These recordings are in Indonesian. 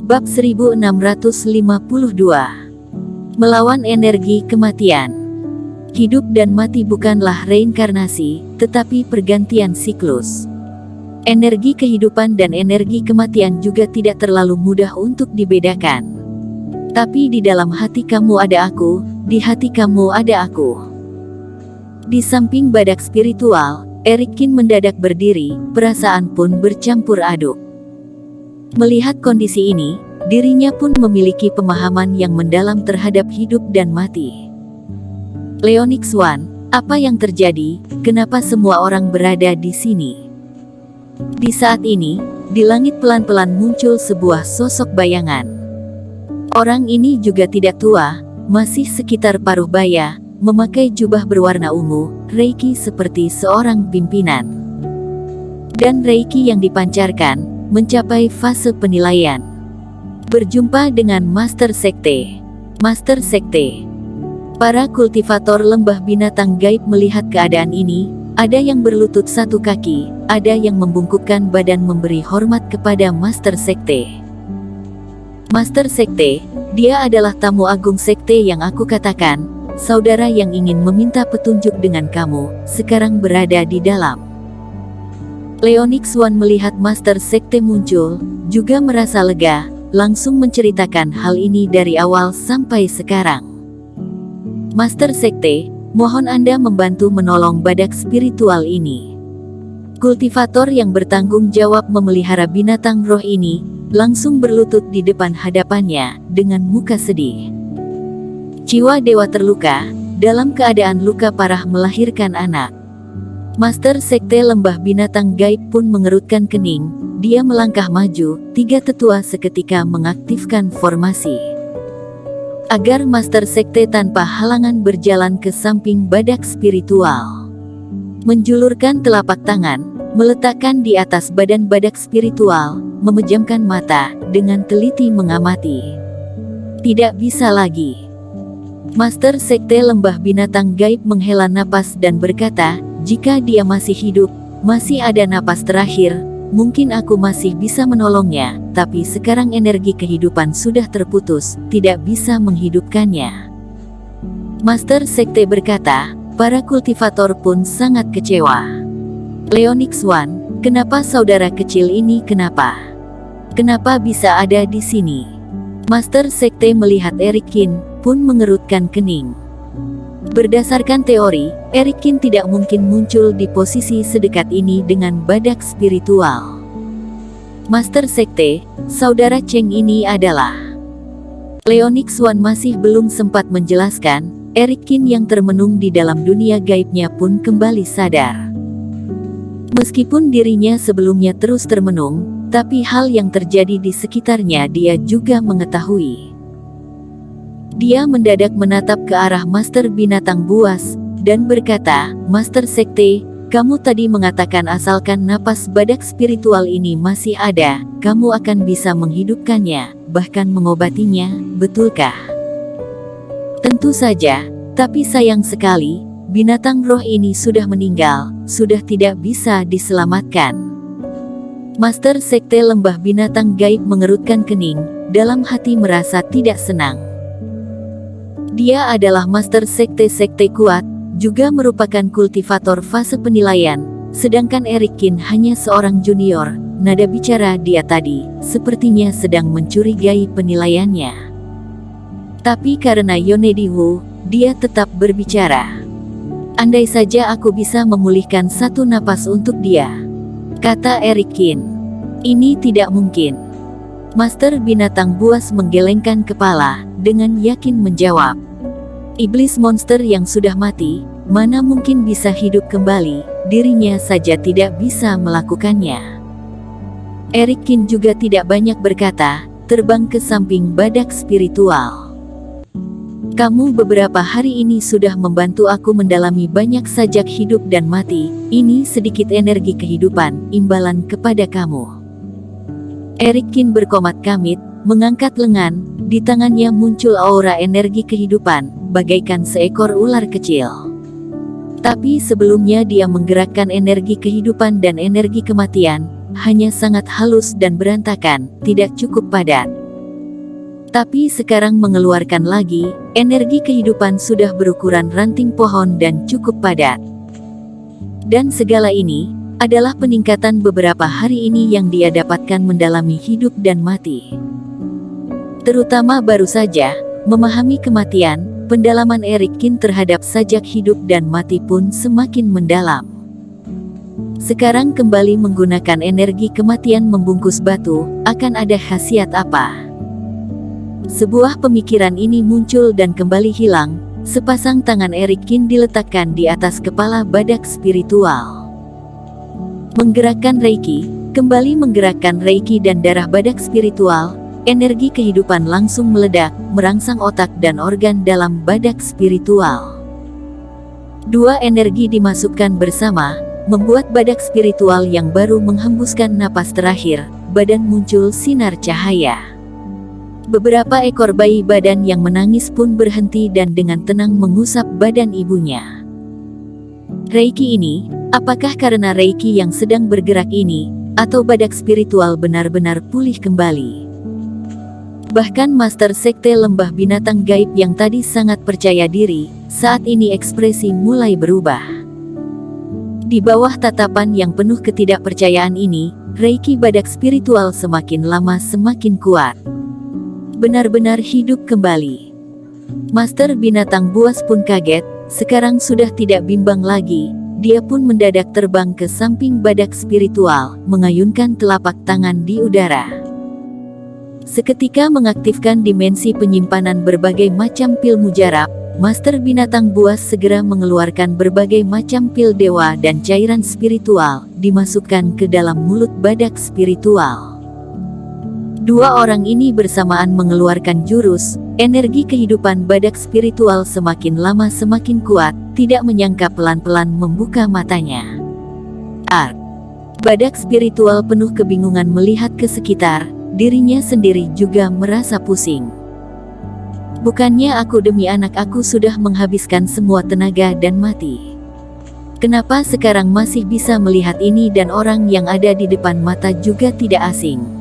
Bab 1652. Melawan energi kematian. Hidup dan mati bukanlah reinkarnasi, tetapi pergantian siklus. Energi kehidupan dan energi kematian juga tidak terlalu mudah untuk dibedakan. Tapi di dalam hati kamu ada aku, di hati kamu ada aku. Di samping badak spiritual, Erikin mendadak berdiri, perasaan pun bercampur aduk. Melihat kondisi ini, dirinya pun memiliki pemahaman yang mendalam terhadap hidup dan mati. Leonix One, apa yang terjadi? Kenapa semua orang berada di sini? Di saat ini, di langit pelan-pelan muncul sebuah sosok bayangan. Orang ini juga tidak tua, masih sekitar paruh baya, memakai jubah berwarna ungu, Reiki seperti seorang pimpinan. Dan Reiki yang dipancarkan mencapai fase penilaian. Berjumpa dengan Master Sekte. Master Sekte. Para kultivator lembah binatang gaib melihat keadaan ini, ada yang berlutut satu kaki, ada yang membungkukkan badan memberi hormat kepada Master Sekte. Master Sekte, dia adalah tamu agung Sekte yang aku katakan, saudara yang ingin meminta petunjuk dengan kamu, sekarang berada di dalam. Leonix One melihat Master Sekte muncul, juga merasa lega, langsung menceritakan hal ini dari awal sampai sekarang. Master Sekte, mohon Anda membantu menolong badak spiritual ini. Kultivator yang bertanggung jawab memelihara binatang roh ini, langsung berlutut di depan hadapannya, dengan muka sedih. Jiwa dewa terluka, dalam keadaan luka parah melahirkan anak. Master Sekte lembah binatang gaib pun mengerutkan kening, dia melangkah maju, tiga tetua seketika mengaktifkan formasi. Agar Master Sekte tanpa halangan berjalan ke samping badak spiritual. Menjulurkan telapak tangan, meletakkan di atas badan badak spiritual, memejamkan mata, dengan teliti mengamati. Tidak bisa lagi. Master Sekte lembah binatang gaib menghela napas dan berkata, jika dia masih hidup, masih ada napas terakhir, mungkin aku masih bisa menolongnya, tapi sekarang energi kehidupan sudah terputus, tidak bisa menghidupkannya. Master Sekte berkata, para kultivator pun sangat kecewa. Leonix One, kenapa saudara kecil ini kenapa? Kenapa bisa ada di sini? Master Sekte melihat Erikin, pun mengerutkan kening. Berdasarkan teori, Erikin tidak mungkin muncul di posisi sedekat ini dengan badak spiritual. Master Sekte, saudara Cheng ini adalah... Leonix One masih belum sempat menjelaskan, Erikin yang termenung di dalam dunia gaibnya pun kembali sadar. Meskipun dirinya sebelumnya terus termenung, tapi hal yang terjadi di sekitarnya dia juga mengetahui. Dia mendadak menatap ke arah Master Binatang Buas, dan berkata, Master Sekte, kamu tadi mengatakan asalkan napas badak spiritual ini masih ada, kamu akan bisa menghidupkannya, bahkan mengobatinya, betulkah? Tentu saja, tapi sayang sekali, binatang roh ini sudah meninggal, sudah tidak bisa diselamatkan. Master Sekte lembah binatang gaib mengerutkan kening, dalam hati merasa tidak senang. Dia adalah Master Sekte kuat, juga merupakan kultivator fase penilaian, sedangkan Erikin hanya seorang junior. Nada bicara dia tadi, sepertinya sedang mencurigai penilaiannya. Tapi karena Yonedi Wu, dia tetap berbicara. Andai saja aku bisa memulihkan satu napas untuk dia, kata Erikin. Ini tidak mungkin. Master Binatang Buas menggelengkan kepala, dengan yakin menjawab. Iblis monster yang sudah mati, mana mungkin bisa hidup kembali, dirinya saja tidak bisa melakukannya. Erikin juga tidak banyak berkata, terbang ke samping badak spiritual. Kamu beberapa hari ini sudah membantu aku mendalami banyak sajak hidup dan mati, ini sedikit energi kehidupan, imbalan kepada kamu. Erikin berkomat kamit, mengangkat lengan, di tangannya muncul aura energi kehidupan, bagaikan seekor ular kecil. Tapi sebelumnya dia menggerakkan energi kehidupan dan energi kematian, hanya sangat halus dan berantakan, tidak cukup padat. Tapi sekarang mengeluarkan lagi, energi kehidupan sudah berukuran ranting pohon dan cukup padat. Dan segala ini adalah peningkatan beberapa hari ini yang dia dapatkan mendalami hidup dan mati. Terutama baru saja memahami kematian, pendalaman Eric Kin terhadap sajak hidup dan mati pun semakin mendalam. Sekarang kembali menggunakan energi kematian membungkus batu, akan ada khasiat apa? Sebuah pemikiran ini muncul dan kembali hilang. Sepasang tangan Eric Kin diletakkan di atas kepala badak spiritual. Menggerakkan Reiki, kembali menggerakkan Reiki dan darah badak spiritual. Energi kehidupan langsung meledak, merangsang otak dan organ dalam badak spiritual. Dua energi dimasukkan bersama, membuat badak spiritual yang baru menghembuskan napas terakhir. Badan muncul sinar cahaya. Beberapa ekor bayi badan yang menangis pun berhenti dan dengan tenang mengusap badan ibunya. Reiki ini, apakah karena Reiki yang sedang bergerak ini, atau badak spiritual benar-benar pulih kembali? Bahkan Master Sekte Lembah Binatang Gaib yang tadi sangat percaya diri, saat ini ekspresi mulai berubah. Di bawah tatapan yang penuh ketidakpercayaan ini, Reiki badak spiritual semakin lama semakin kuat. Benar-benar hidup kembali. Master Binatang Buas pun kaget, sekarang sudah tidak bimbang lagi, dia pun mendadak terbang ke samping badak spiritual, mengayunkan telapak tangan di udara. Seketika mengaktifkan dimensi penyimpanan berbagai macam pil mujarab, Master Binatang Buas segera mengeluarkan berbagai macam pil dewa dan cairan spiritual, dimasukkan ke dalam mulut badak spiritual. Dua orang ini bersamaan mengeluarkan jurus, energi kehidupan badak spiritual semakin lama semakin kuat, tidak menyangka pelan-pelan membuka matanya. Badak spiritual penuh kebingungan melihat ke sekitar, dirinya sendiri juga merasa pusing. Bukannya aku demi anak aku sudah menghabiskan semua tenaga dan mati. Kenapa sekarang masih bisa melihat ini dan orang yang ada di depan mata juga tidak asing?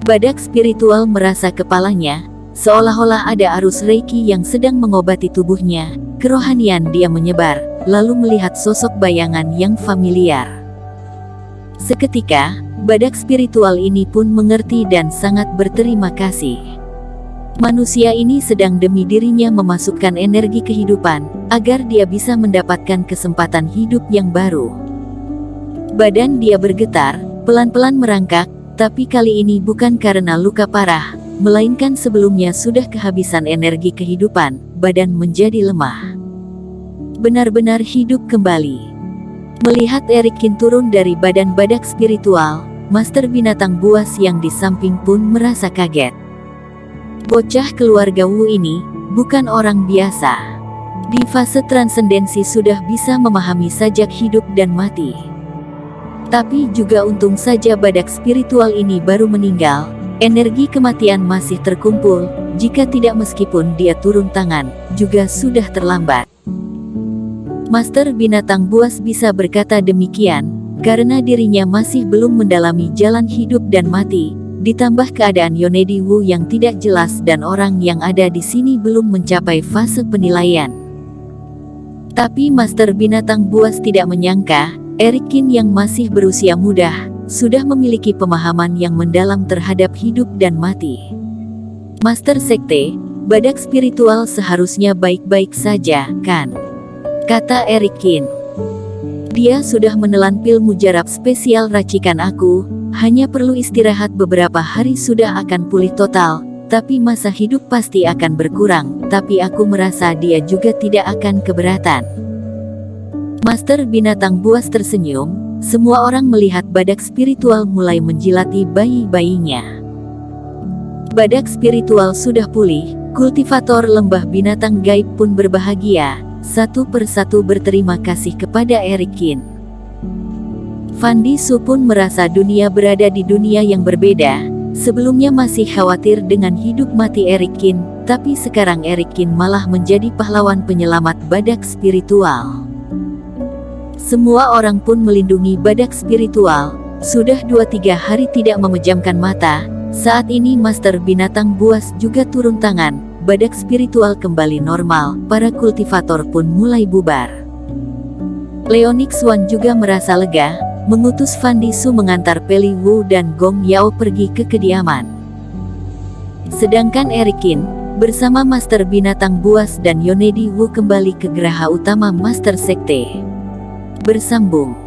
Badak spiritual merasa kepalanya, seolah-olah ada arus Reiki yang sedang mengobati tubuhnya, kerohanian dia menyebar, lalu melihat sosok bayangan yang familiar. Seketika, badak spiritual ini pun mengerti dan sangat berterima kasih. Manusia ini sedang demi dirinya memasukkan energi kehidupan, agar dia bisa mendapatkan kesempatan hidup yang baru. Badan dia bergetar, pelan-pelan merangkak, tapi kali ini bukan karena luka parah, melainkan sebelumnya sudah kehabisan energi kehidupan, badan menjadi lemah. Benar-benar hidup kembali. Melihat Eric Kin turun dari badan badak spiritual, Master Binatang Buas yang di samping pun merasa kaget. Bocah keluarga Wu ini bukan orang biasa. Di fase transendensi sudah bisa memahami sajak hidup dan mati. Tapi juga untung saja badak spiritual ini baru meninggal, energi kematian masih terkumpul, jika tidak meskipun dia turun tangan, juga sudah terlambat. Master Binatang Buas bisa berkata demikian, karena dirinya masih belum mendalami jalan hidup dan mati, ditambah keadaan Yonedi Wu yang tidak jelas dan orang yang ada di sini belum mencapai fase penilaian. Tapi Master Binatang Buas tidak menyangka, Eric Kin yang masih berusia muda, sudah memiliki pemahaman yang mendalam terhadap hidup dan mati. Master Sekte, badak spiritual seharusnya baik-baik saja, kan? Kata Eric Kin. Dia sudah menelan pil mujarab spesial racikan aku, hanya perlu istirahat beberapa hari sudah akan pulih total, tapi masa hidup pasti akan berkurang, tapi aku merasa dia juga tidak akan keberatan. Master Binatang Buas tersenyum, semua orang melihat badak spiritual mulai menjilati bayi-bayinya. Badak spiritual sudah pulih, kultivator lembah binatang gaib pun berbahagia, satu persatu berterima kasih kepada Eric Kin. Fandi Su pun merasa dunia berada di dunia yang berbeda, sebelumnya masih khawatir dengan hidup mati Eric Kin, tapi sekarang Eric Kin malah menjadi pahlawan penyelamat badak spiritual. Semua orang pun melindungi badak spiritual, sudah 2-3 hari tidak memejamkan mata, Saat ini Master Binatang Buas juga turun tangan, badak spiritual kembali normal, para kultivator pun mulai bubar. Leonix Wan juga merasa lega, mengutus Fan Disu mengantar Peli Wu dan Gong Yao pergi ke kediaman. Sedangkan Erikin, bersama Master Binatang Buas dan Yonedi Wu kembali ke geraha utama Master Sekte. Bersambung.